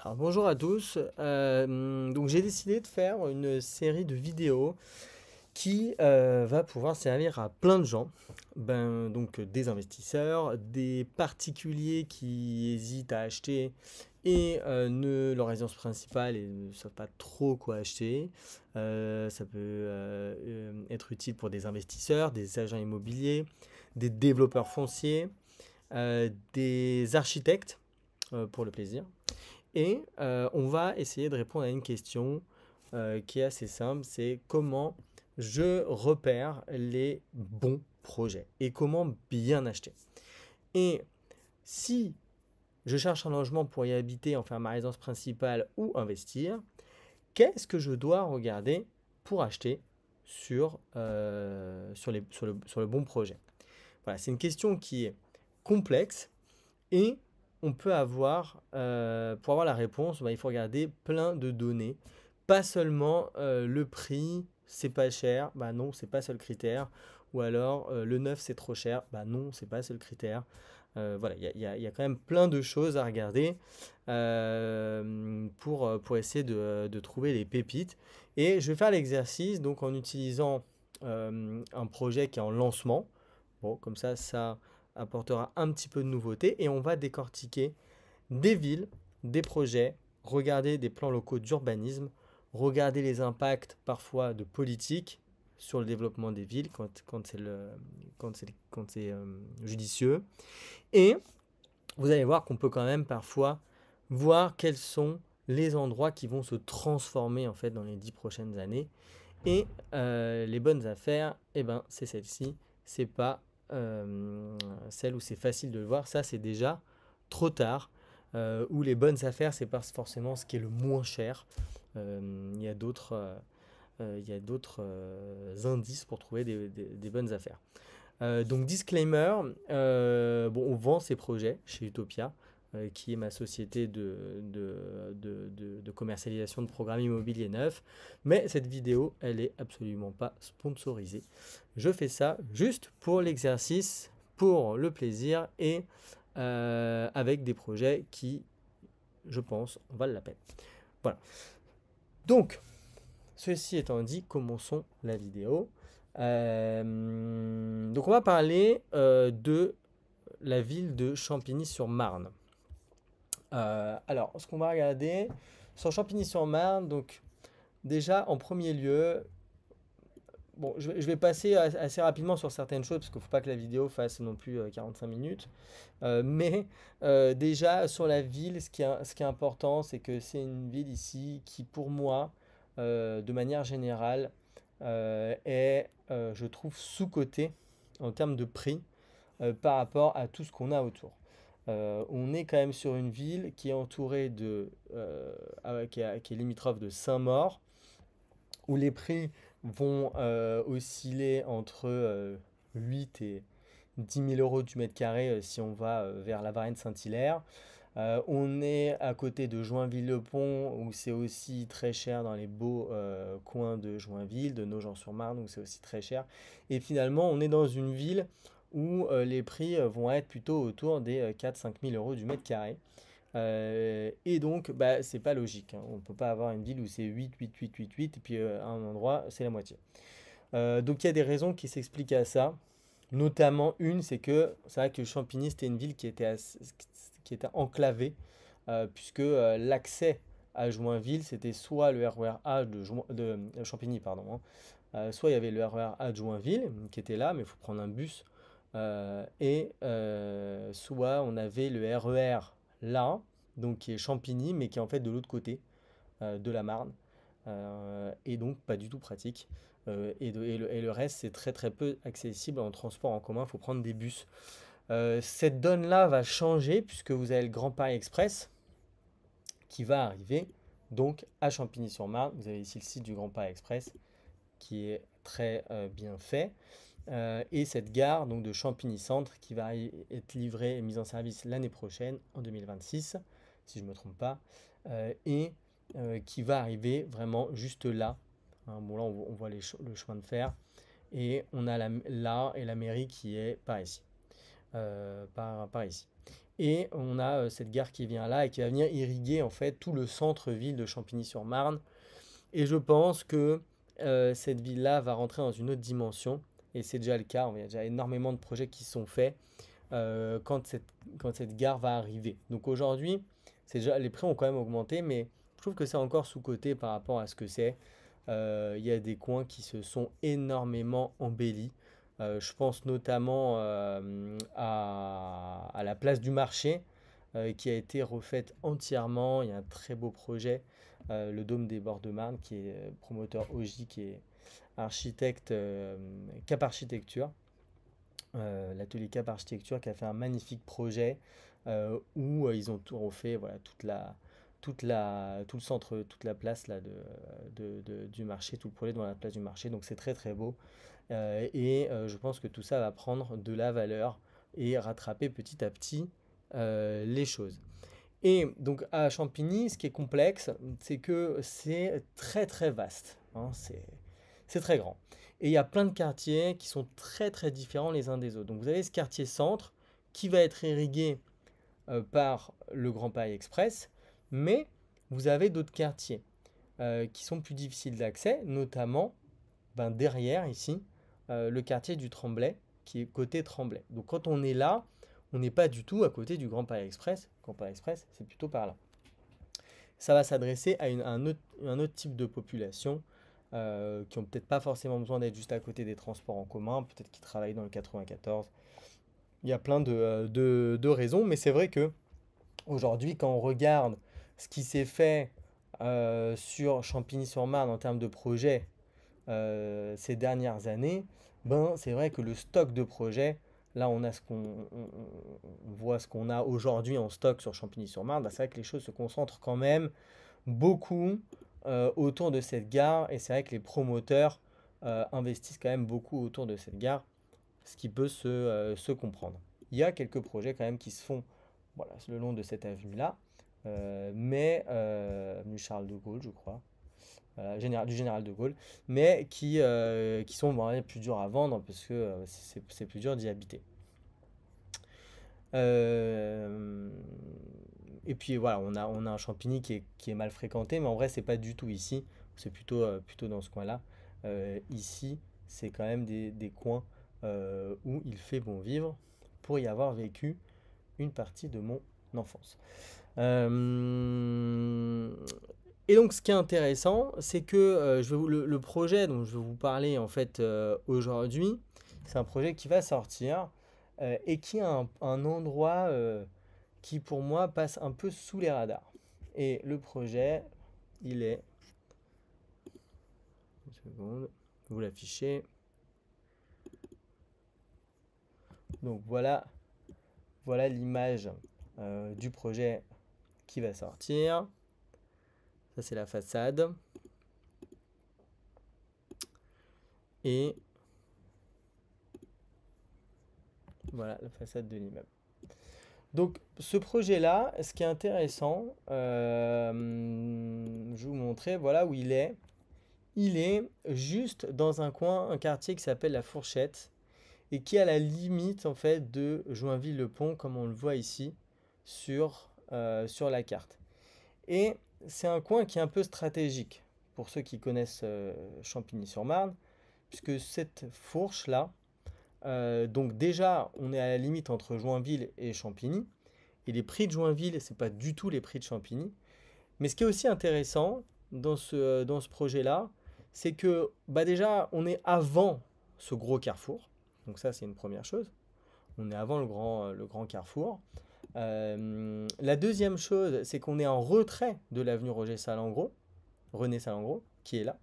Alors, bonjour à tous. Donc j'ai décidé de faire une série de vidéos qui va pouvoir servir à plein de gens. Donc des investisseurs, des particuliers qui hésitent à acheter et leur résidence principale et ne savent pas trop quoi acheter. Ça peut être utile pour des investisseurs, des agents immobiliers, des développeurs fonciers, des architectes pour le plaisir. Et on va essayer de répondre à une question qui est assez simple, c'est comment je repère les bons projets et comment bien acheter. Et si je cherche un logement pour y habiter, en faire ma résidence principale ou investir, qu'est-ce que je dois regarder pour acheter sur le bon projet? Voilà, c'est une question qui est complexe et on peut avoir, pour avoir la réponse, il faut regarder plein de données. Pas seulement le prix, c'est pas cher, bah non, c'est pas le seul critère. Ou alors le neuf, c'est trop cher, bah non, c'est pas le seul critère. Voilà, il y a quand même plein de choses à regarder pour essayer de trouver les pépites. Et je vais faire l'exercice donc en utilisant un projet qui est en lancement. Bon, comme ça apportera un petit peu de nouveauté et on va décortiquer des villes, des projets, regarder des plans locaux d'urbanisme, regarder les impacts parfois de politique sur le développement des villes quand c'est judicieux. Et vous allez voir qu'on peut quand même parfois voir quels sont les endroits qui vont se transformer en fait dans les 10 prochaines années. Et les bonnes affaires, eh ben, c'est celle-ci, c'est pas celle où c'est facile de le voir. Ça, c'est déjà trop tard. Ou les bonnes affaires, c'est pas forcément ce qui est le moins cher. Il y a d'autres indices pour trouver des bonnes affaires. Donc disclaimer, bon, on vend ces projets chez Utopia, qui est ma société de commercialisation de programmes immobiliers neufs. Mais cette vidéo, elle est absolument pas sponsorisée. Je fais ça juste pour l'exercice, pour le plaisir et avec des projets qui, je pense, valent la peine. Voilà. Donc, ceci étant dit, commençons la vidéo. Donc on va parler de la ville de Champigny-sur-Marne. Alors, ce qu'on va regarder sur Champigny-sur-Marne, donc déjà en premier lieu, bon, je vais passer assez rapidement sur certaines choses parce qu'il ne faut pas que la vidéo fasse non plus 45 minutes. Mais déjà sur la ville, ce qui est important, c'est que c'est une ville ici qui, pour moi, de manière générale, est, je trouve, sous-cotée en termes de prix par rapport à tout ce qu'on a autour. On est quand même sur une ville qui est entourée qui est limitrophe de Saint-Maur, où les prix vont osciller entre 8 et 10 000 euros du mètre carré si on va vers la Varenne-Saint-Hilaire. On est à côté de Joinville-le-Pont, où c'est aussi très cher dans les beaux coins de Joinville, de Nogent-sur-Marne, où c'est aussi très cher. Et finalement, on est dans une ville où les prix vont être plutôt autour des 4-5 000 euros du mètre carré. Et donc, bah, c'est pas logique, hein. On ne peut pas avoir une ville où c'est 8, 8, 8, 8, 8, et puis à un endroit, c'est la moitié. Donc, il y a des raisons qui s'expliquent à ça. Notamment une, c'est vrai que Champigny, c'était une ville qui était enclavée, puisque l'accès à Joinville, c'était soit le RER A de Champigny, pardon, hein. Soit il y avait le RER A de Joinville, qui était là, mais il faut prendre un bus, et soit on avait le RER là, donc qui est Champigny, mais qui est en fait de l'autre côté de la Marne, et donc pas du tout pratique. Et le reste, c'est très très peu accessible en transport en commun, il faut prendre des bus. Cette donne-là va changer puisque vous avez le Grand Paris Express qui va arriver donc à Champigny-sur-Marne. Vous avez ici le site du Grand Paris Express qui est très bien fait. Et cette gare donc de Champigny-Centre qui va être livrée et mise en service l'année prochaine, en 2026, si je ne me trompe pas, et qui va arriver vraiment juste là. Hein, bon, là, on voit le chemin de fer, et on a là et la mairie qui est par ici. Par ici. Et on a cette gare qui vient là et qui va venir irriguer en fait tout le centre-ville de Champigny-sur-Marne. Et je pense que cette ville-là va rentrer dans une autre dimension. Et c'est déjà le cas. Il y a déjà énormément de projets qui sont faits quand cette gare va arriver. Donc aujourd'hui, les prix ont quand même augmenté, mais je trouve que c'est encore sous-coté par rapport à ce que c'est. Il y a des coins qui se sont énormément embellis. Je pense notamment à la place du marché qui a été refaite entièrement. Il y a un très beau projet, le Dôme des Bords de Marne, qui est promoteur OJ, qui est architecte Cap Architecture, l'atelier Cap Architecture, qui a fait un magnifique projet où ils ont tout refait, voilà, tout le centre, toute la place là, du marché, tout le projet dans la place du marché. Donc c'est très très beau. Je pense que tout ça va prendre de la valeur et rattraper petit à petit les choses. Et donc à Champigny, ce qui est complexe, c'est que c'est très très vaste, hein, c'est très grand. Et il y a plein de quartiers qui sont très très différents les uns des autres. Donc vous avez ce quartier centre qui va être irrigué par le Grand Paris Express, mais vous avez d'autres quartiers qui sont plus difficiles d'accès, notamment derrière ici, le quartier du Tremblay, qui est côté Tremblay. Donc quand on est là, on n'est pas du tout à côté du Grand Paris Express. Grand Paris Express, c'est plutôt par là. Ça va s'adresser à un autre type de population qui n'ont peut-être pas forcément besoin d'être juste à côté des transports en commun, peut-être qui travaillent dans le 94. Il y a plein de raisons, mais c'est vrai que aujourd'hui, quand on regarde ce qui s'est fait sur Champigny-sur-Marne en termes de projets ces dernières années, c'est vrai que le stock de projets, là on voit ce qu'on a aujourd'hui en stock sur Champigny-sur-Marne, c'est vrai que les choses se concentrent quand même beaucoup autour de cette gare, et c'est vrai que les promoteurs investissent quand même beaucoup autour de cette gare, ce qui peut se comprendre. Il y a quelques projets quand même qui se font, voilà, le long de cette avenue-là, avenue Charles de Gaulle, je crois, du général de Gaulle, mais qui sont plus durs à vendre parce que c'est plus dur d'y habiter. Euh, et puis voilà, on a un Champigny qui est mal fréquenté, mais en vrai, c'est pas du tout ici, c'est plutôt dans ce coin-là. Ici, c'est quand même des coins où il fait bon vivre pour y avoir vécu une partie de mon enfance. Euh, et donc, ce qui est intéressant, c'est que le projet dont je vais vous parler en fait aujourd'hui, c'est un projet qui va sortir et qui a un endroit qui, pour moi, passe un peu sous les radars. Et le projet, il est, une seconde, vous l'affichez. Donc voilà l'image du projet qui va sortir. Ça, c'est la façade. Et voilà la façade de l'immeuble. Donc ce projet-là, ce qui est intéressant, je vais vous montrer, voilà où il est. Il est juste dans un coin, un quartier qui s'appelle la Fourchette et qui est à la limite en fait de Joinville-le-Pont, comme on le voit ici sur la carte. Et c'est un coin qui est un peu stratégique pour ceux qui connaissent Champigny-sur-Marne, puisque cette fourche-là, donc déjà, on est à la limite entre Joinville et Champigny. Et les prix de Joinville, c'est pas du tout les prix de Champigny. Mais ce qui est aussi intéressant dans ce projet-là, c'est que déjà, on est avant ce gros carrefour. Donc ça, c'est une première chose. On est avant le grand carrefour. La deuxième chose, c'est qu'on est en retrait de l'avenue René Salengro, qui est là.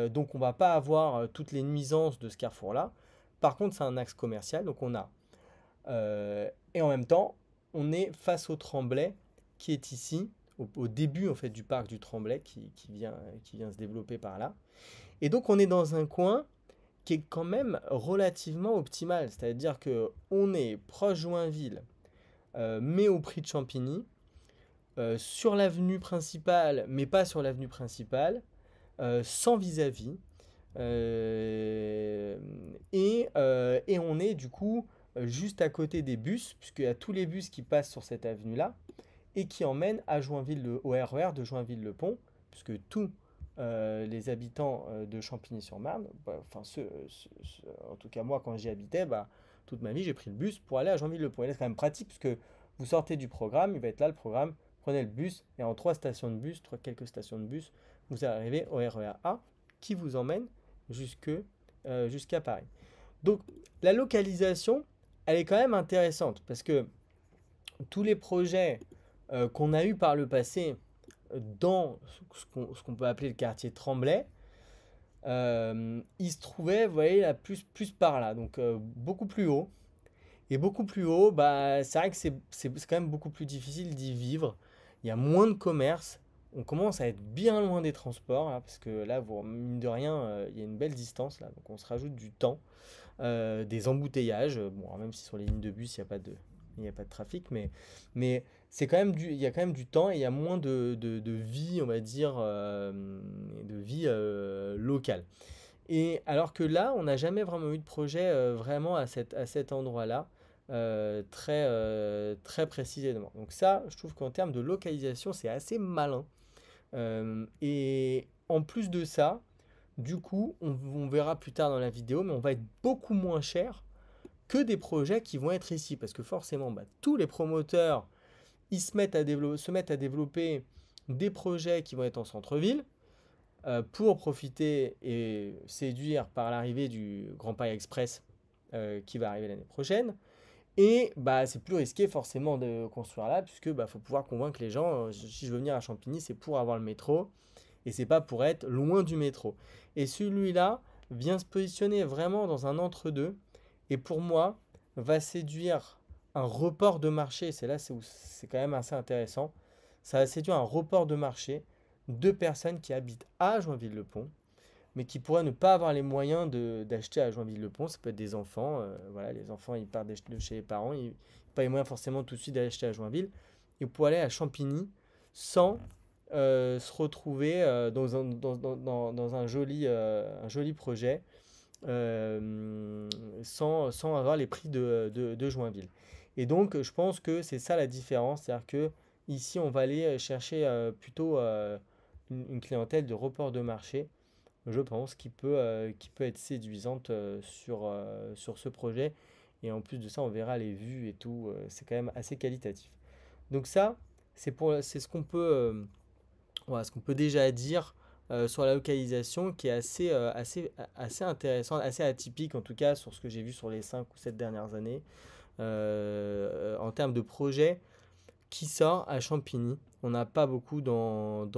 Donc on va pas avoir toutes les nuisances de ce carrefour-là. Par contre, c'est un axe commercial, donc on a. Et en même temps, on est face au Tremblay, qui est ici, au début en fait du parc du Tremblay, qui vient se développer par là. Et donc on est dans un coin qui est quand même relativement optimal, c'est-à-dire que on est proche Joinville, mais au prix de Champigny, sur l'avenue principale, mais pas sur l'avenue principale, sans vis-à-vis. Et on est du coup juste à côté des bus, puisqu'il y a tous les bus qui passent sur cette avenue-là, et qui emmène à au RER de Joinville-le-Pont, puisque tous les habitants de Champigny-sur-Marne, bah, enfin en tout cas moi quand j'y habitais, bah, toute ma vie j'ai pris le bus pour aller à Joinville-le-Pont. Et là c'est quand même pratique, puisque vous sortez du programme, il va être là le programme, prenez le bus, et en trois stations de bus, quelques stations de bus, vous arrivez au RER A, qui vous emmène jusqu'à Paris. Donc la localisation, elle est quand même intéressante, parce que tous les projets qu'on a eu par le passé dans ce qu'on peut appeler le quartier Tremblay, il se trouvait, vous voyez, là, plus par là, donc beaucoup plus haut. Et beaucoup plus haut, bah, c'est vrai que c'est quand même beaucoup plus difficile d'y vivre. Il y a moins de commerce. On commence à être bien loin des transports, là, parce que là, mine de rien, il y a une belle distance, là, donc on se rajoute du temps, des embouteillages. Bon, même si sur les lignes de bus, il n'y a pas de trafic, mais il y a quand même du temps et il y a moins de vie, on va dire, de vie locale. Et alors que là, on n'a jamais vraiment eu de projet vraiment à cet endroit-là, très précisément. Donc ça, je trouve qu'en termes de localisation, c'est assez malin. Et en plus de ça, du coup, on verra plus tard dans la vidéo, mais on va être beaucoup moins cher que des projets qui vont être ici. Parce que forcément, bah, tous les promoteurs, ils se mettent à développer des projets qui vont être en centre-ville pour profiter et séduire par l'arrivée du Grand Paris Express qui va arriver l'année prochaine. Et bah, c'est plus risqué forcément de construire là, puisque bah, faut pouvoir convaincre les gens, si je veux venir à Champigny, c'est pour avoir le métro, et c'est pas pour être loin du métro. Et celui-là vient se positionner vraiment dans un entre-deux, et pour moi, va séduire un report de marché, c'est là où c'est quand même assez intéressant, ça va séduire un report de marché de personnes qui habitent à Joinville-le-Pont, mais qui pourraient ne pas avoir les moyens d'acheter à Joinville-le-Pont. Ça peut être des enfants, voilà, les enfants ils partent de chez les parents, ils n'ont pas les moyens forcément tout de suite d'acheter à Joinville, et pour aller à Champigny sans se retrouver dans un joli projet sans avoir les prix de Joinville. Et donc, je pense que c'est ça la différence, c'est-à-dire que ici, on va aller chercher plutôt une clientèle de report de marché, je pense, qui peut être séduisante sur ce projet. Et en plus de ça, on verra les vues et tout, c'est quand même assez qualitatif. Donc ça, c'est ce qu'on peut déjà dire sur la localisation qui est assez intéressant, assez atypique en tout cas sur ce que j'ai vu sur les 5 ou 7 dernières années en termes de projets qui sort à Champigny. On n'a pas beaucoup dans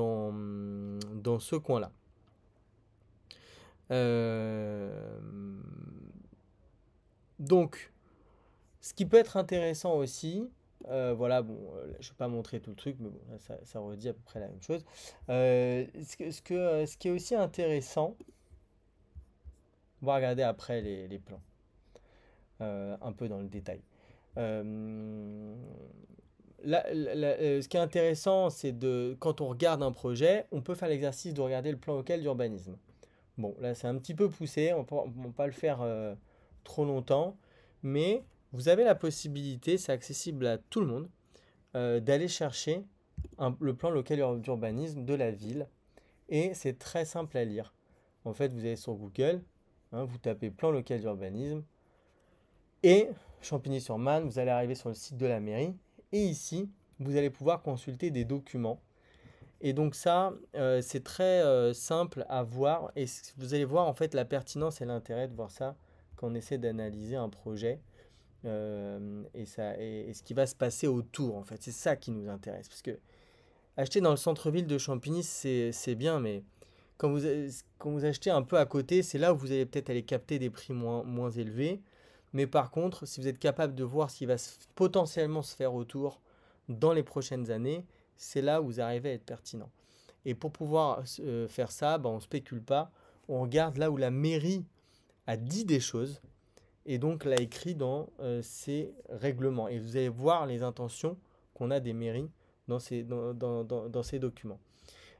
ce coin-là. Euh, donc, ce qui peut être intéressant aussi, voilà, bon, je ne vais pas montrer tout le truc, mais bon, ça redit à peu près la même chose. Ce qui est aussi intéressant, on va regarder après les plans, un peu dans le détail. Euh, Ce qui est intéressant, c'est quand on regarde un projet, on peut faire l'exercice de regarder le plan local d'urbanisme. Bon, là c'est un petit peu poussé, on ne peut pas le faire trop longtemps, mais vous avez la possibilité, c'est accessible à tout le monde, d'aller chercher le plan local d'urbanisme de la ville, et c'est très simple à lire. En fait, vous allez sur Google, hein, vous tapez plan local d'urbanisme, et Champigny-sur-Marne, vous allez arriver sur le site de la mairie, et ici, vous allez pouvoir consulter des documents. Et donc ça, c'est très simple à voir. Et vous allez voir en fait la pertinence et l'intérêt de voir ça quand on essaie d'analyser un projet et ce qui va se passer autour en fait. C'est ça qui nous intéresse. Parce que acheter dans le centre-ville de Champigny, c'est bien, mais quand vous achetez un peu à côté, c'est là où vous allez peut-être aller capter des prix moins élevés. Mais par contre, si vous êtes capable de voir ce qui va potentiellement se faire autour dans les prochaines années, c'est là où vous arrivez à être pertinent. Et pour pouvoir faire ça, ben, on ne spécule pas, on regarde là où la mairie a dit des choses et donc l'a écrit dans ses règlements. Et vous allez voir les intentions qu'on a des mairies dans ces documents.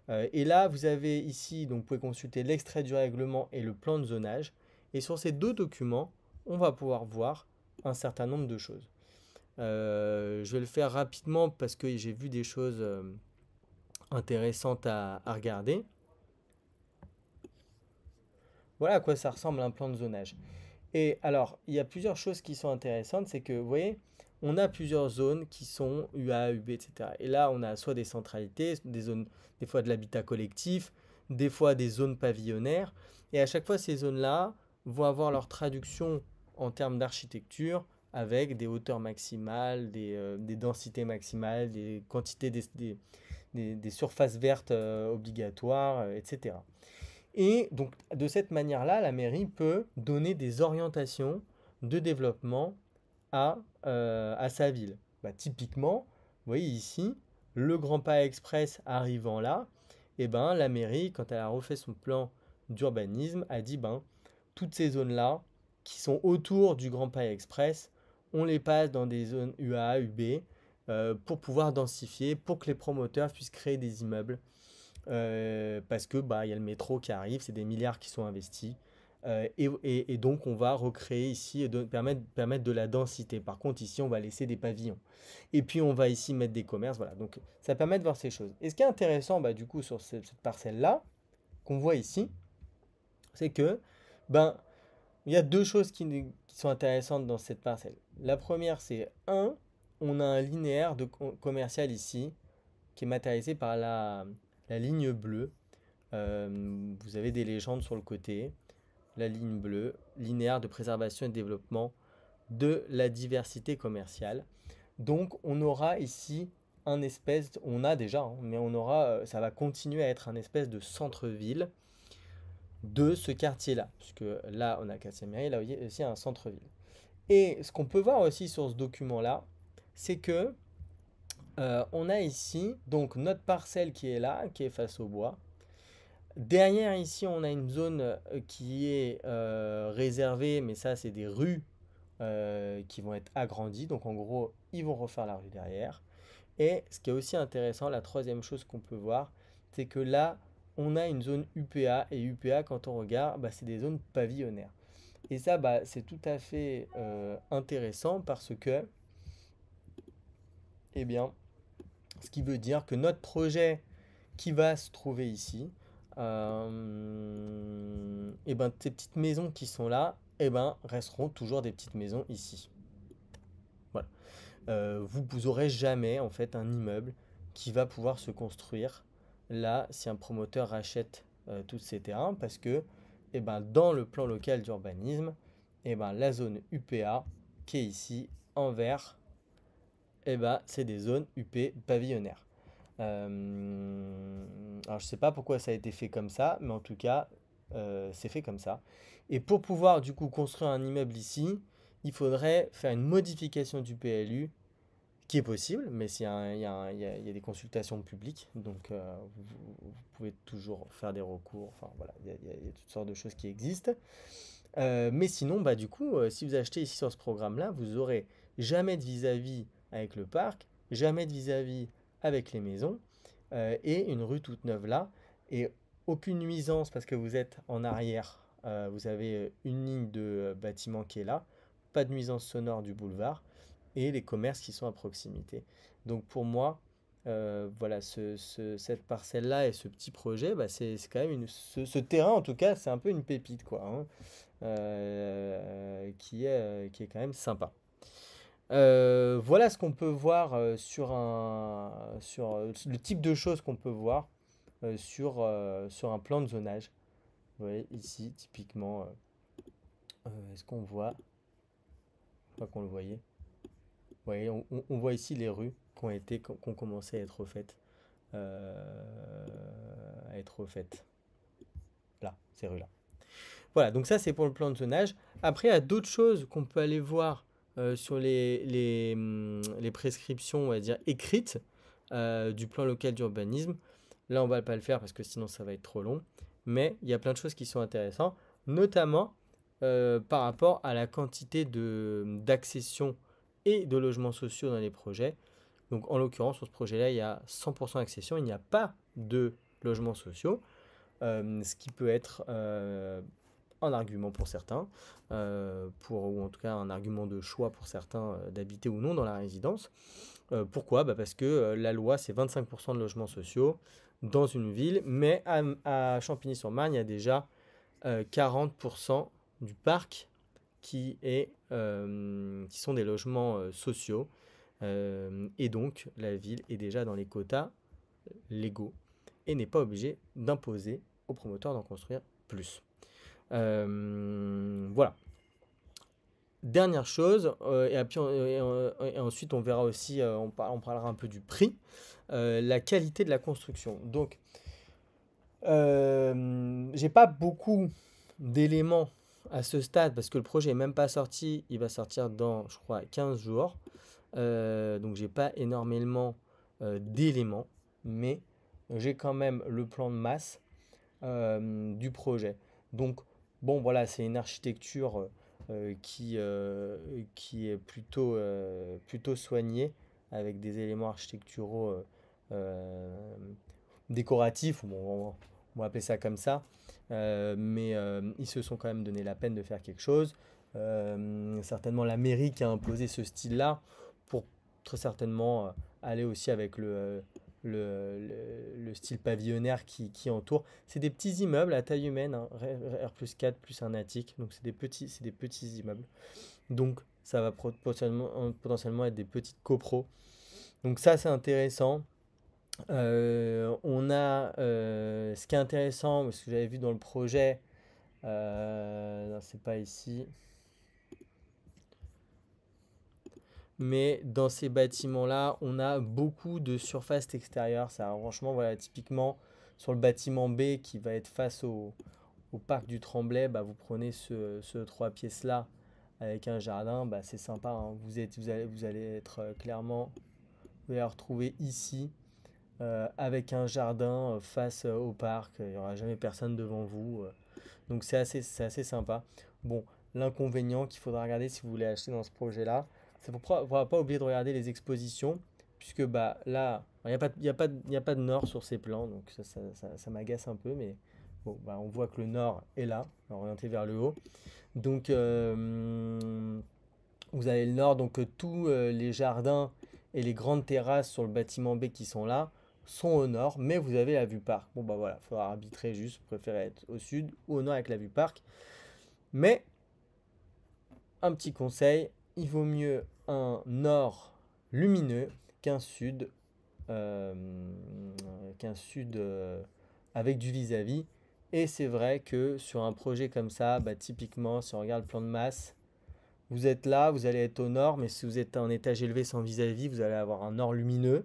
Et là, vous avez ici, donc vous pouvez consulter l'extrait du règlement et le plan de zonage. Et sur ces deux documents, on va pouvoir voir un certain nombre de choses. Je vais le faire rapidement parce que j'ai vu des choses intéressantes à regarder. Voilà à quoi ça ressemble un plan de zonage. Et alors, il y a plusieurs choses qui sont intéressantes, c'est que, vous voyez, on a plusieurs zones qui sont UA, UB, etc. Et là, on a soit des centralités, des zones, des fois de l'habitat collectif, des fois des zones pavillonnaires. Et à chaque fois, ces zones-là vont avoir leur traduction en termes d'architecture avec des hauteurs maximales, des densités maximales, des quantités, des surfaces vertes obligatoires, etc. Et donc, de cette manière-là, la mairie peut donner des orientations de développement à sa ville. Bah, typiquement, vous voyez ici, le Grand Pas Express arrivant là, et ben, la mairie, quand elle a refait son plan d'urbanisme, a dit ben, toutes ces zones-là qui sont autour du Grand Pas Express, on les passe dans des zones UA, UB pour pouvoir densifier, pour que les promoteurs puissent créer des immeubles parce que bah, y a le métro qui arrive, c'est des milliards qui sont investis. Et donc on va recréer ici et permettre de la densité. Par contre ici on va laisser des pavillons. Et puis on va ici mettre des commerces. Voilà. Donc ça permet de voir ces choses. Et ce qui est intéressant bah, du coup sur cette parcelle-là, qu'on voit ici, c'est que ben, il y a deux choses qui sont intéressantes dans cette parcelle. La première c'est on a un linéaire de commercial ici qui est matérialisé par la ligne bleue. Vous avez des légendes sur le côté. La ligne bleue, linéaire de préservation et de développement de la diversité commerciale. Donc on aura ici on a déjà, hein, mais on aura, ça va continuer à être un espèce de centre-ville de ce quartier-là. Puisque là, on a quartier mairie, là aussi un centre-ville. Et ce qu'on peut voir aussi sur ce document-là, c'est que on a ici donc notre parcelle qui est là, qui est face au bois. Derrière ici, on a une zone qui est réservée, mais ça c'est des rues qui vont être agrandies. Donc en gros, ils vont refaire la rue derrière. Et ce qui est aussi intéressant, la troisième chose qu'on peut voir, c'est que là, on a une zone UPA. Et UPA, quand on regarde, bah, c'est des zones pavillonnaires. Et ça, bah, c'est tout à fait intéressant parce que, eh bien, ce qui veut dire que notre projet qui va se trouver ici, et ben, ces petites maisons qui sont là, et ben, resteront toujours des petites maisons ici. Voilà. Vous n'aurez jamais en fait un immeuble qui va pouvoir se construire là si un promoteur rachète tous ces terrains parce que et ben, dans le plan local d'urbanisme, et ben, la zone UPA qui est ici en vert, et ben, c'est des zones UP pavillonnaires. Alors je sais pas pourquoi ça a été fait comme ça, mais en tout cas, c'est fait comme ça. Et pour pouvoir du coup construire un immeuble ici, il faudrait faire une modification du PLU, qui est possible, mais il y a des consultations publiques, donc vous pouvez toujours faire des recours. Enfin voilà, il y a toutes sortes de choses qui existent. Mais sinon, bah du coup, si vous achetez ici sur ce programme-là, vous aurez jamais de vis-à-vis avec le parc, jamais de vis-à-vis avec les maisons, et une rue toute neuve là, et aucune nuisance parce que vous êtes en arrière, vous avez une ligne de bâtiment qui est là, pas de nuisance sonore du boulevard, et les commerces qui sont à proximité. Donc pour moi, voilà, cette parcelle-là et ce petit projet, bah, c'est quand même ce terrain en tout cas, c'est un peu une pépite quoi, hein, qui est quand même sympa. Voilà ce qu'on peut voir sur le type de choses qu'on peut voir sur un plan de zonage. Vous voyez ici, typiquement, est-ce qu'on voit? Je crois qu'on le voyait. Vous voyez, on voit ici les rues qui ont commencé à être refaites. Là, ces rues-là. Voilà, donc ça c'est pour le plan de zonage. Après, il y a d'autres choses qu'on peut aller voir sur les prescriptions, on va dire, écrites du plan local d'urbanisme. Là, on va pas le faire parce que sinon ça va être trop long. Mais il y a plein de choses qui sont intéressantes, notamment par rapport à la quantité d'accession et de logements sociaux dans les projets. Donc en l'occurrence, sur ce projet-là, il y a 100% accession, il n'y a pas de logements sociaux, ce qui peut être un argument pour certains, ou en tout cas un argument de choix pour certains d'habiter ou non dans la résidence. Pourquoi? Bah parce que la loi, c'est 25% de logements sociaux dans une ville, mais à Champigny-sur-Marne, il y a déjà 40% du parc qui sont des logements sociaux. Et donc, la ville est déjà dans les quotas légaux et n'est pas obligée d'imposer aux promoteurs d'en construire plus. Voilà. Dernière chose, et ensuite on verra aussi, on parlera un peu du prix, la qualité de la construction. Donc, j'ai pas beaucoup d'éléments à ce stade parce que le projet n'est même pas sorti. Il va sortir dans, je crois, 15 jours. Donc, j'ai pas énormément d'éléments, mais j'ai quand même le plan de masse du projet. Donc, bon, voilà, c'est une architecture qui est plutôt soignée avec des éléments architecturaux décoratifs, bon, on va appeler ça comme ça, mais ils se sont quand même donné la peine de faire quelque chose. Certainement la mairie qui a imposé ce style-là pour très certainement aller aussi avec le style pavillonnaire qui entoure. C'est des petits immeubles à taille humaine, hein, R+4 plus un attique, donc c'est des petits immeubles. Donc ça va potentiellement être des petites copros. Donc ça c'est intéressant. Ce qui est intéressant, ce que j'avais vu dans le projet, non, c'est pas ici, mais dans ces bâtiments-là, on a beaucoup de surface extérieure. Ça, franchement, voilà, typiquement sur le bâtiment B qui va être face au parc du Tremblay, bah, vous prenez ce 3 pièces-là avec un jardin, bah, c'est sympa, hein. Vous allez être clairement, vous allez la retrouver ici avec un jardin face au parc. Il n'y aura jamais personne devant vous. Donc c'est assez sympa. Bon, l'inconvénient qu'il faudra regarder si vous voulez acheter dans ce projet-là, c'est pour ne pas oublier de regarder les expositions, puisque bah, là, il n'y a pas, il y a pas, il y a pas de nord sur ces plans, donc ça m'agace un peu, mais bon, bah, on voit que le nord est là, orienté vers le haut. Donc, vous avez le nord, donc tous les jardins et les grandes terrasses sur le bâtiment B qui sont là sont au nord, mais vous avez la vue parc. Bon, bah voilà, il faudra arbitrer juste, vous préférez être au sud ou au nord avec la vue parc. Mais, un petit conseil, il vaut mieux un nord lumineux qu'un sud, euh, avec du vis-à-vis. Et c'est vrai que sur un projet comme ça, bah, typiquement, si on regarde le plan de masse, vous êtes là, vous allez être au nord, mais si vous êtes en étage élevé sans vis-à-vis, vous allez avoir un nord lumineux.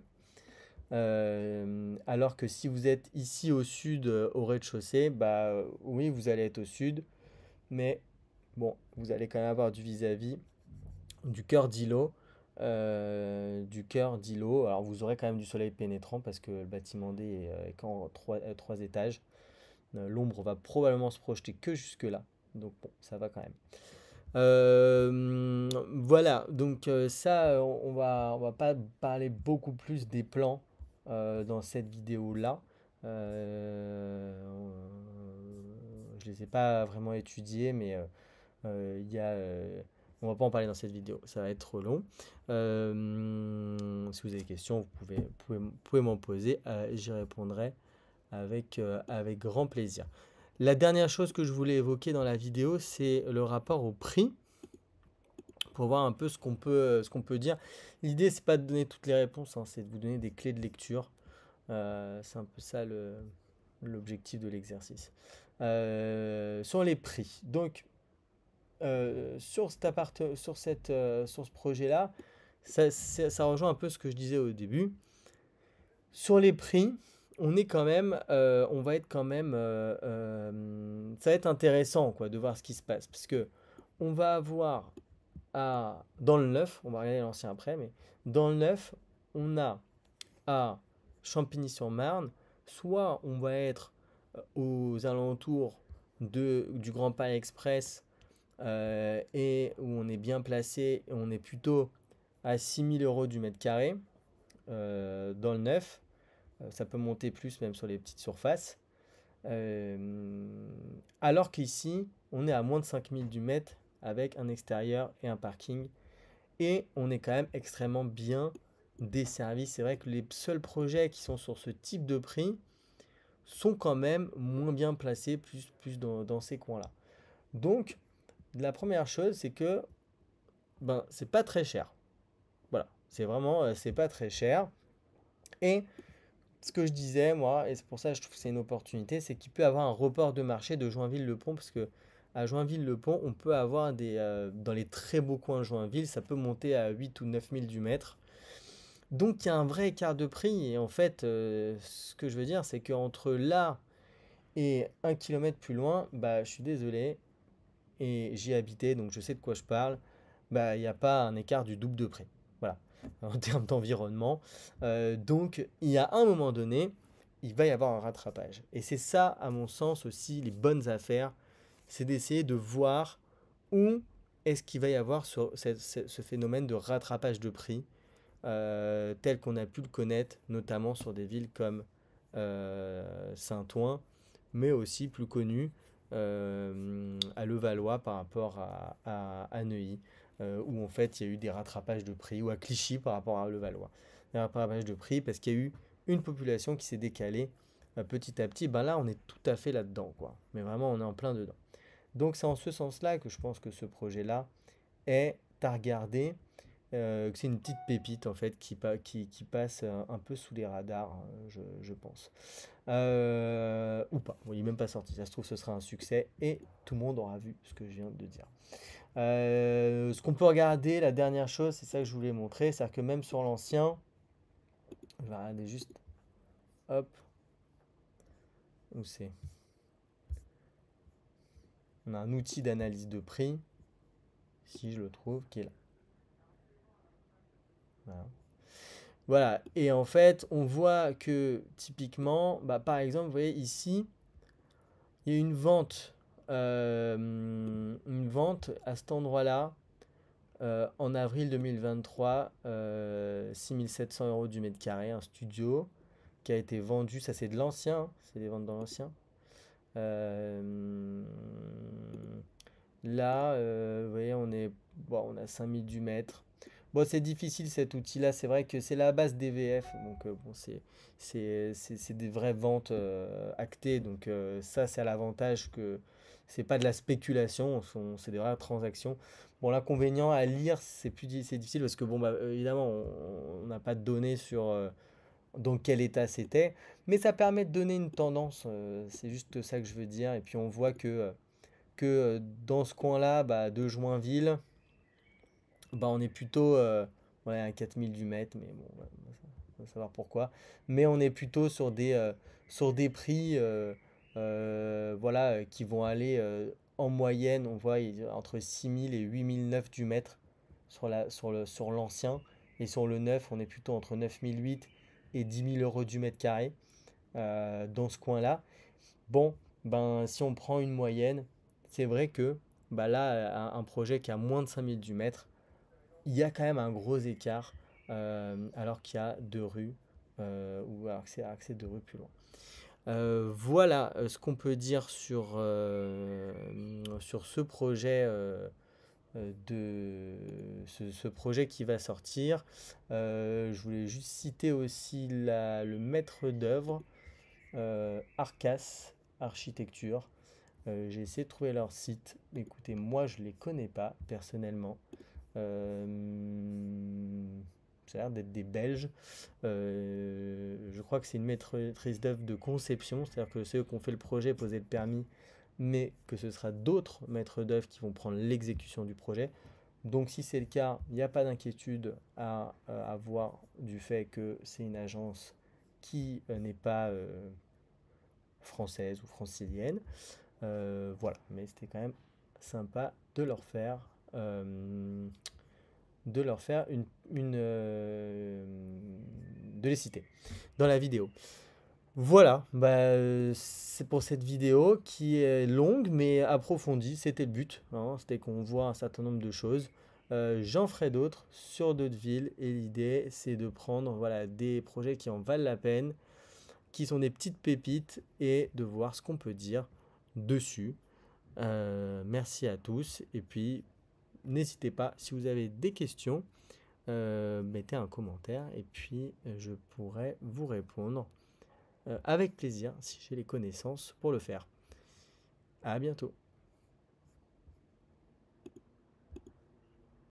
Alors que si vous êtes ici au sud, au rez-de-chaussée, bah oui, vous allez être au sud, mais bon, vous allez quand même avoir du vis-à-vis, du cœur d'îlot, Alors vous aurez quand même du soleil pénétrant parce que le bâtiment D est qu'en 3 étages. L'ombre va probablement se projeter que jusque là, donc bon, ça va quand même. Voilà, donc ça, on va pas parler beaucoup plus des plans dans cette vidéo-là. Je les ai pas vraiment étudiés, mais on va pas en parler dans cette vidéo, ça va être trop long. Si vous avez des questions, vous pouvez m'en poser, j'y répondrai avec grand plaisir. La dernière chose que je voulais évoquer dans la vidéo, c'est le rapport au prix, pour voir un peu ce qu'on peut dire. L'idée, c'est pas de donner toutes les réponses, hein, c'est de vous donner des clés de lecture. C'est un peu ça l'objectif de l'exercice. Sur les prix. Donc, sur ce projet-là, ça rejoint un peu ce que je disais au début. Sur les prix, on va être quand même, ça va être intéressant quoi, de voir ce qui se passe, parce que on va avoir dans le neuf, on va regarder l'ancien après, mais dans le neuf, on a à Champigny-sur-Marne, soit on va être aux alentours du Grand Paris Express et où on est bien placé, on est plutôt à 6 000 € du mètre carré dans le neuf. Ça peut monter plus même sur les petites surfaces. Alors qu'ici, on est à moins de 5000 du mètre avec un extérieur et un parking. Et on est quand même extrêmement bien desservi. C'est vrai que les seuls projets qui sont sur ce type de prix sont quand même moins bien placés, plus dans ces coins-là. Donc, la première chose, c'est que ben, c'est pas très cher. Voilà, c'est vraiment, c'est pas très cher. Et ce que je disais, moi, et c'est pour ça que je trouve que c'est une opportunité, c'est qu'il peut y avoir un report de marché de Joinville-le-Pont, parce que à Joinville-le-Pont, on peut avoir dans les très beaux coins de Joinville, ça peut monter à 8 ou 9 000 du mètre. Donc il y a un vrai écart de prix, et en fait, ce que je veux dire, c'est qu'entre là et 1 kilomètre plus loin, bah, je suis désolé, et j'y ai habité, donc je sais de quoi je parle, bah, il n'y a pas un écart du double de prix. Voilà, en termes d'environnement. Donc, il y a un moment donné, il va y avoir un rattrapage. Et c'est ça, à mon sens, aussi, les bonnes affaires, c'est d'essayer de voir où est-ce qu'il va y avoir ce phénomène de rattrapage de prix, tel qu'on a pu le connaître, notamment sur des villes comme Saint-Ouen, mais aussi plus connu à Levallois par rapport à Neuilly, où en fait il y a eu des rattrapages de prix, ou à Clichy par rapport à Levallois. Des rattrapages de prix parce qu'il y a eu une population qui s'est décalée petit à petit. Ben là, on est tout à fait là-dedans, quoi. Mais vraiment, on est en plein dedans. Donc c'est en ce sens-là que je pense que ce projet-là est à regarder, que c'est une petite pépite en fait qui passe un peu sous les radars, je pense. Ou pas. Bon, il n'est même pas sorti. Ça se trouve, ce sera un succès et tout le monde aura vu ce que je viens de dire. Ce qu'on peut regarder, la dernière chose, c'est ça que je voulais montrer, c'est-à-dire que même sur l'ancien, je vais regarder juste, hop, où c'est? On a un outil d'analyse de prix, si je le trouve, qui est là. Voilà. Voilà. Et en fait, on voit que typiquement, bah, par exemple, vous voyez ici, il y a une vente à cet endroit-là en avril 2023, 6 700 € du mètre carré, un studio qui a été vendu, ça c'est de l'ancien, hein, c'est des ventes dans l'ancien. Euh, Là, vous voyez, on a 5000 du mètre. Bon, c'est difficile cet outil-là, c'est vrai que c'est la base DVF, donc bon, c'est des vraies ventes actées, donc ça c'est à l'avantage que c'est pas de la spéculation, c'est des vraies transactions. Bon, l'inconvénient à lire, c'est difficile parce que bon, bah, évidemment, on n'a pas de données sur dans quel état c'était, mais ça permet de donner une tendance, c'est juste ça que je veux dire, et puis on voit que dans ce coin-là, bah, de Joinville, bah, on est plutôt ouais, à 4000 du mètre, mais bon, ouais, on va savoir pourquoi. Mais on est plutôt sur des prix voilà, qui vont aller en moyenne, on voit entre 6000 et 8009 du mètre sur l'ancien. Et sur le neuf, on est plutôt entre 9008 et 10 000 € du mètre carré dans ce coin-là. Bon, ben, si on prend une moyenne, c'est vrai que bah là, un projet qui a moins de 5000 du mètre, il y a quand même un gros écart alors qu'il y a deux rues ou accès deux rues plus loin. Voilà ce qu'on peut dire sur ce projet ce projet qui va sortir. Je voulais juste citer aussi le maître d'œuvre Arcas Architecture. J'ai essayé de trouver leur site. Écoutez, moi je ne les connais pas personnellement. Euh, Ça a l'air d'être des Belges. Je crois que c'est une maîtrise d'œuvre de conception, c'est-à-dire que c'est eux qui ont fait le projet, posé le permis, mais que ce sera d'autres maîtres d'œuvre qui vont prendre l'exécution du projet. Donc si c'est le cas, il n'y a pas d'inquiétude à avoir du fait que c'est une agence qui n'est pas française ou francilienne. Voilà, mais c'était quand même sympa euh, de leur faire de les citer dans la vidéo. Voilà, bah, c'est pour cette vidéo qui est longue mais approfondie, c'était le but, hein, c'était qu'on voit un certain nombre de choses. J'en ferai d'autres sur d'autres villes et l'idée c'est de prendre voilà, des projets qui en valent la peine, qui sont des petites pépites et de voir ce qu'on peut dire dessus. Merci à tous. Et puis, n'hésitez pas, si vous avez des questions, mettez un commentaire et puis je pourrai vous répondre avec plaisir si j'ai les connaissances pour le faire. À bientôt.